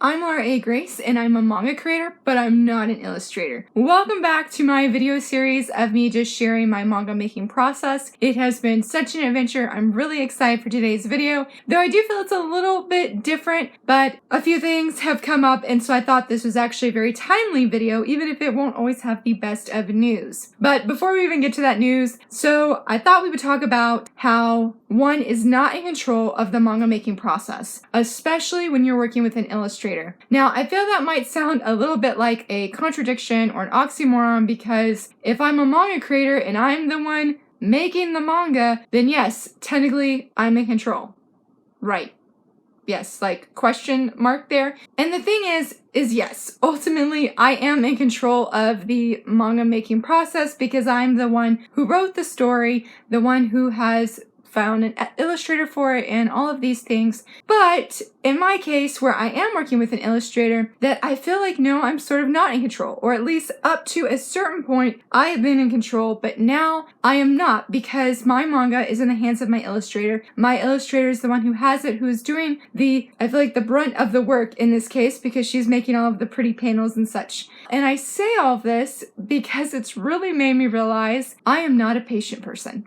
I'm Laura A. Grace, and I'm a manga creator, but I'm not an illustrator. Welcome back to my video series of me just sharing my manga making process. It has been such an adventure. I'm really excited for today's video, though I do feel it's a little bit different, but a few things have come up, and so I thought this was actually a very timely video, even if it won't always have the best of news. But before we even get to that news, so I thought we would talk about how one is not in control of the manga making process, especially when you're working with an illustrator. Now, I feel that might sound a little bit like a contradiction or an oxymoron, because if I'm a manga creator and I'm the one making the manga, then yes, technically I'm in control. Right. Yes, like question mark there. And the thing is yes, ultimately I am in control of the manga making process because I'm the one who wrote the story, the one who has found an illustrator for it and all of these things. But in my case, where I am working with an illustrator, that I feel like, no, I'm sort of not in control, or at least up to a certain point, I have been in control, but now I am not, because my manga is in the hands of my illustrator. My illustrator is the one who has it, who is doing I feel like the brunt of the work in this case, because she's making all of the pretty panels and such. And I say all of this because it's really made me realize I am not a patient person.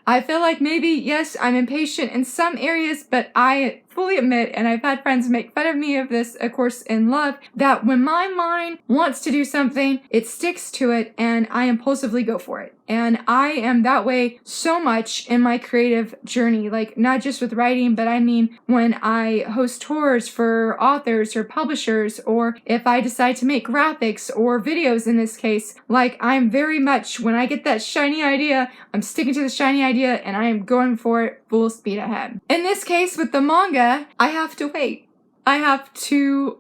I feel like maybe, yes, I'm impatient in some areas, but I fully admit, and I've had friends make fun of me of this, of course, in love, that when my mind wants to do something, it sticks to it, and I impulsively go for it. And I am that way so much in my creative journey, like not just with writing, but I mean when I host tours for authors or publishers, or if I decide to make graphics or videos in this case, like I'm very much, when I get that shiny idea, I'm sticking to the shiny idea and I am going for it full speed ahead. In this case, with the manga, I have to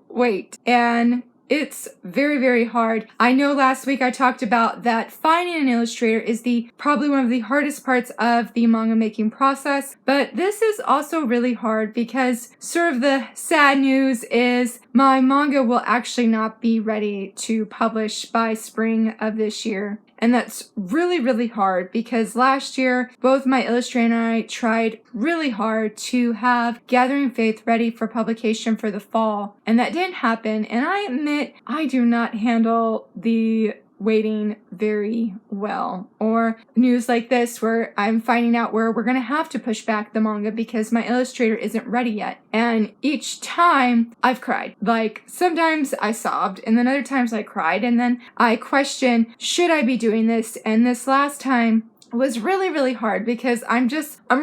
wait. And it's very, very hard. I know last week I talked about that finding an illustrator is probably one of the hardest parts of the manga making process, but this is also really hard because sort of the sad news is my manga will actually not be ready to publish by spring of this year. And that's really, really hard because last year, both my illustrator and I tried really hard to have Gathering Faith ready for publication for the fall. And that didn't happen. And I admit, I do not handle the waiting very well, or news like this where I'm finding out where we're going to have to push back the manga because my illustrator isn't ready yet. And each time I've cried. Like sometimes I sobbed and then other times I cried and then I questioned, should I be doing this? And this last time was really, really hard because I'm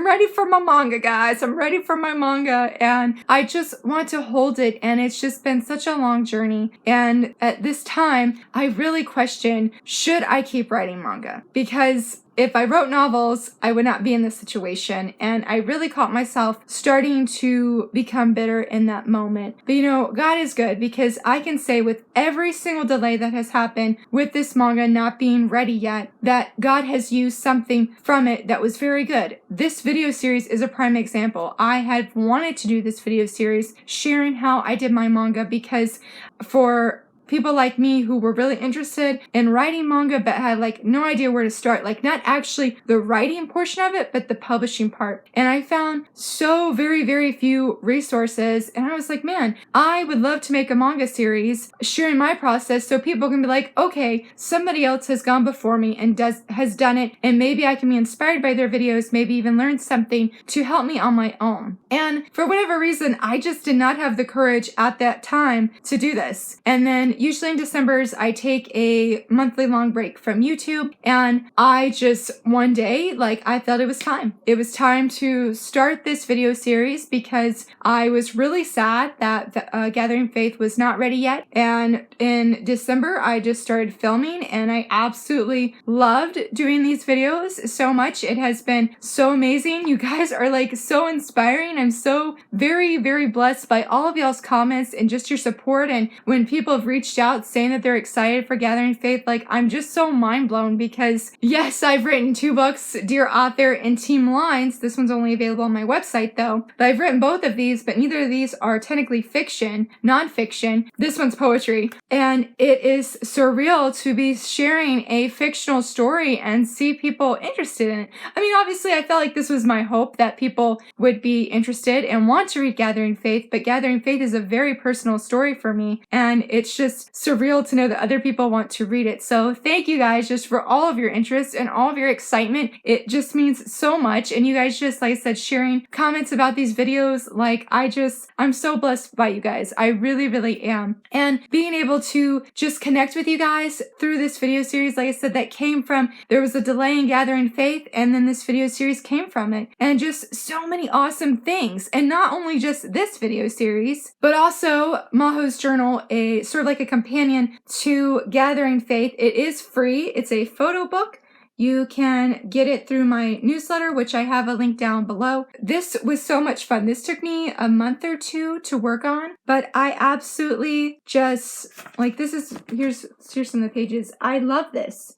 ready for my manga, guys. I'm ready for my manga and I just want to hold it, and it's just been such a long journey. And at this time, I really question, should I keep writing manga? Because if I wrote novels, I would not be in this situation. And I really caught myself starting to become bitter in that moment. But you know, God is good, because I can say with every single delay that has happened with this manga not being ready yet, that God has used something from it that was very good. This video series is a prime example. I had wanted to do this video series sharing how I did my manga because for people like me who were really interested in writing manga but had like no idea where to start, like not actually the writing portion of it, but the publishing part. And I found so very, very few resources. And I was like, man, I would love to make a manga series sharing my process so people can be like, okay, somebody else has gone before me and has done it. And maybe I can be inspired by their videos, maybe even learn something to help me on my own. And for whatever reason, I just did not have the courage at that time to do this. And then usually in Decembers, I take a monthly long break from YouTube, and I just one day, like I felt it was time. It was time to start this video series because I was really sad that Gathering Faith was not ready yet. And in December, I just started filming, and I absolutely loved doing these videos so much. It has been so amazing. You guys are like so inspiring. I'm so very, very blessed by all of y'all's comments and just your support. And when people have reached reached out saying that they're excited for Gathering Faith. Like, I'm just so mind blown because, yes, I've written 2 books, Dear Author and Team Lines. This one's only available on my website though. But I've written both of these, but neither of these are technically fiction, nonfiction. This one's poetry. And it is surreal to be sharing a fictional story and see people interested in it. I mean, obviously, I felt like this was my hope that people would be interested and want to read Gathering Faith, but Gathering Faith is a very personal story for me, and it's just surreal to know that other people want to read it. So thank you guys just for all of your interest and all of your excitement. It just means so much, and you guys just, like I said, sharing comments about these videos, like I'm so blessed by you guys. I really, really am. And being able to just connect with you guys through this video series, like I said, that came from, there was a delay in Gathering Faith, and then this video series came from it, and just so many awesome things. And not only just this video series, but also Maho's Journal, a sort of like a companion to Gathering Faith. It is free. It's a photo book. You can get it through my newsletter, which I have a link down below. This was so much fun. This took me a month or 2 to work on, but I absolutely just, like, here's some of the pages. I love this.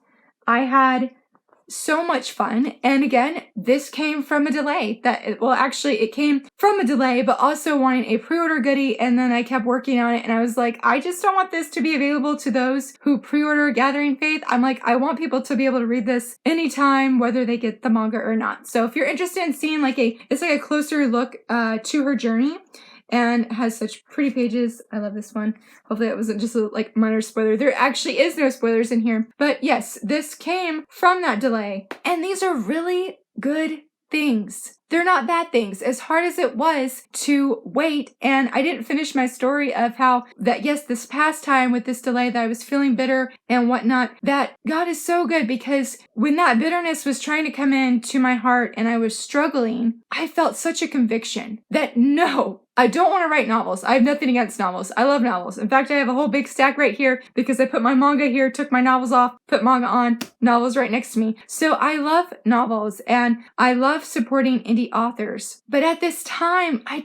I had so much fun. And again, this came from a delay it came from a delay, but also wanting a pre-order goodie. And then I kept working on it, and I was like, I just don't want this to be available to those who pre-order Gathering Faith. I'm like, I want people to be able to read this anytime, whether they get the manga or not. So if you're interested in seeing it's like a closer look to her journey, and has such pretty pages. I love this one. Hopefully that wasn't just a minor spoiler. There actually is no spoilers in here. But yes, this came from that delay. And these are really good things. They're not bad things. As hard as it was to wait, and I didn't finish my story of how that, yes, this past time with this delay that I was feeling bitter and whatnot, that God is so good, because when that bitterness was trying to come into my heart and I was struggling, I felt such a conviction that no, I don't want to write novels. I have nothing against novels. I love novels. In fact, I have a whole big stack right here because I put my manga here, took my novels off, put manga on, novels right next to me. So I love novels and I love supporting indie authors. But at this time, I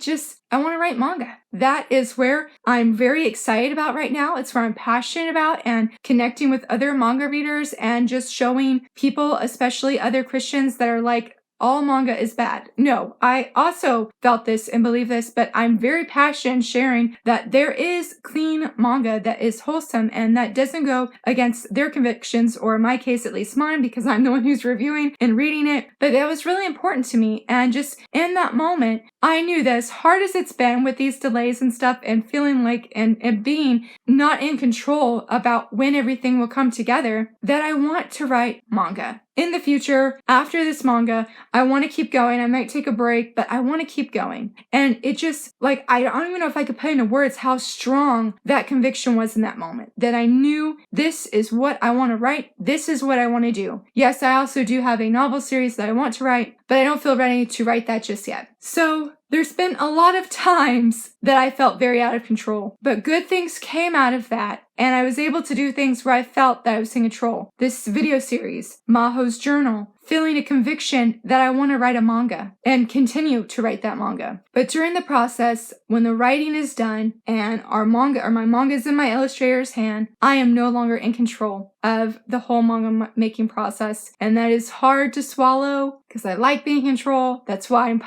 want to write manga. That is where I'm very excited about right now. It's where I'm passionate about, and connecting with other manga readers and just showing people, especially other Christians, that are like, all manga is bad. No, I also felt this and believe this, but I'm very passionate sharing that there is clean manga that is wholesome and that doesn't go against their convictions, or in my case, at least mine, because I'm the one who's reviewing and reading it. But that was really important to me. And just in that moment, I knew that as hard as it's been with these delays and stuff, and feeling like, and being not in control about when everything will come together, that I want to write manga. In the future, after this manga, I want to keep going. I might take a break, but I want to keep going. And it just, I don't even know if I could put into words how strong that conviction was in that moment. That I knew this is what I want to write. This is what I want to do. Yes, I also do have a novel series that I want to write, but I don't feel ready to write that just yet. So there's been a lot of times that I felt very out of control, but good things came out of that. And I was able to do things where I felt that I was in control. This video series, Maho's Journal, feeling a conviction that I want to write a manga and continue to write that manga. But during the process, when the writing is done and my manga is in my illustrator's hand, I am no longer in control of the whole manga making process. And that is hard to swallow because I like being in control. That's why I'm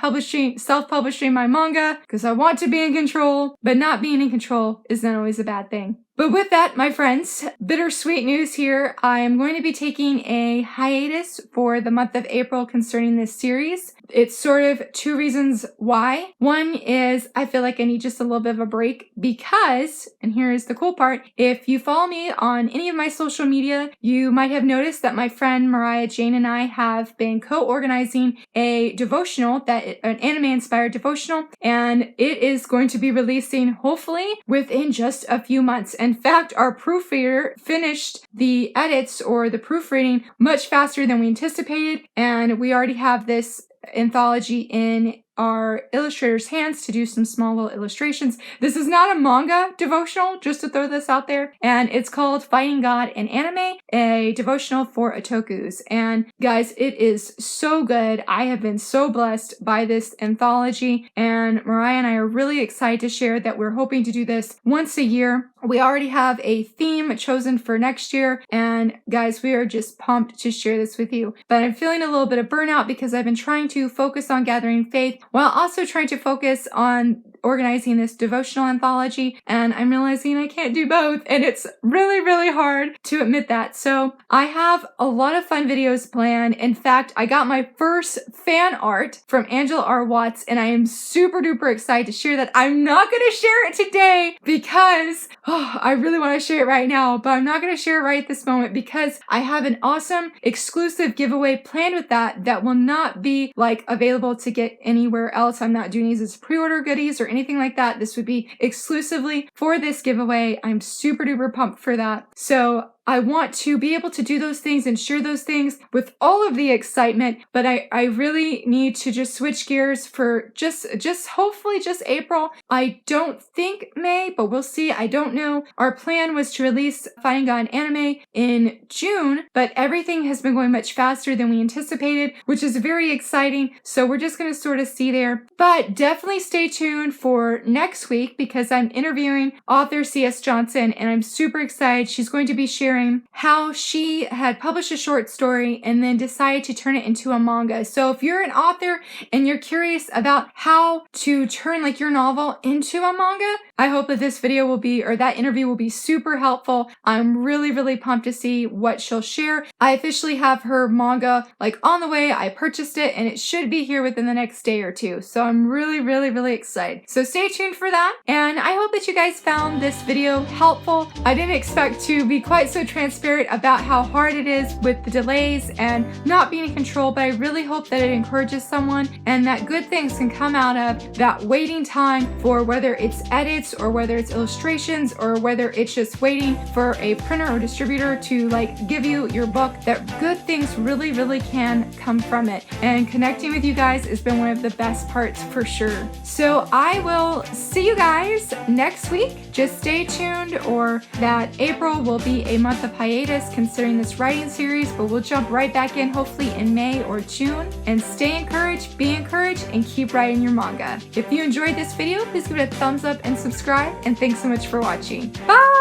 self-publishing my manga, because I want to be in control, but not being in control is not always a bad thing. But with that, my friends, bittersweet news here. I am going to be taking a hiatus for the month of April concerning this series. It's sort of 2 reasons why. One is I feel like I need just a little bit of a break because, and here is the cool part, if you follow me on any of my social media, you might have noticed that my friend Mariah Jane and I have been co-organizing a devotional, an anime-inspired devotional, and it is going to be releasing hopefully within just a few months. In fact, our proofreader finished the edits or the proofreading much faster than we anticipated, and we already have this anthology in our illustrator's hands to do some small little illustrations. This is not a manga devotional, just to throw this out there. And it's called Fighting God in Anime, a devotional for otakus. And guys, it is so good. I have been so blessed by this anthology. And Mariah and I are really excited to share that we're hoping to do this once a year. We already have a theme chosen for next year, and guys, we are just pumped to share this with you. But I'm feeling a little bit of burnout because I've been trying to focus on gathering faith while also trying to focus on organizing this devotional anthology, and I'm realizing I can't do both, and it's really, really hard to admit that. So I have a lot of fun videos planned. In fact, I got my first fan art from Angela R. Watts, and I am super duper excited to share that. I'm not going to share it today because I really want to share it right now, but I'm not going to share it right at this moment because I have an awesome exclusive giveaway planned with that will not be like available to get anywhere else. I'm not doing these as pre-order goodies or anything like that. This would be exclusively for this giveaway. I'm super duper pumped for that. So I want to be able to do those things and share those things with all of the excitement, but I really need to just switch gears for just hopefully just April. I don't think May, but we'll see. I don't know. Our plan was to release Fighting God anime in June, but everything has been going much faster than we anticipated, which is very exciting. So we're just going to sort of see there, but definitely stay tuned for next week because I'm interviewing author C.S. Johnson, and I'm super excited. She's going to be sharing how she had published a short story and then decided to turn it into a manga. So if you're an author and you're curious about how to turn like your novel into a manga, I hope that this video will be, or that interview will be super helpful. I'm really, really pumped to see what she'll share. I officially have her manga like on the way. I purchased it and it should be here within the next day or two. So I'm really, really, really excited. So stay tuned for that. And I hope that you guys found this video helpful. I didn't expect to be quite so transparent about how hard it is with the delays and not being in control, but I really hope that it encourages someone and that good things can come out of that waiting time for whether it's edits or whether it's illustrations or whether it's just waiting for a printer or distributor to like give you your book, that good things really, really can come from it. And connecting with you guys has been one of the best parts for sure. So I will see you guys next week. Just stay tuned, or that April will be a month of hiatus considering this writing series, but we'll jump right back in hopefully in May or June. And stay encouraged, be encouraged, and keep writing your manga. If you enjoyed this video, please give it a thumbs up and subscribe, and thanks so much for watching. Bye!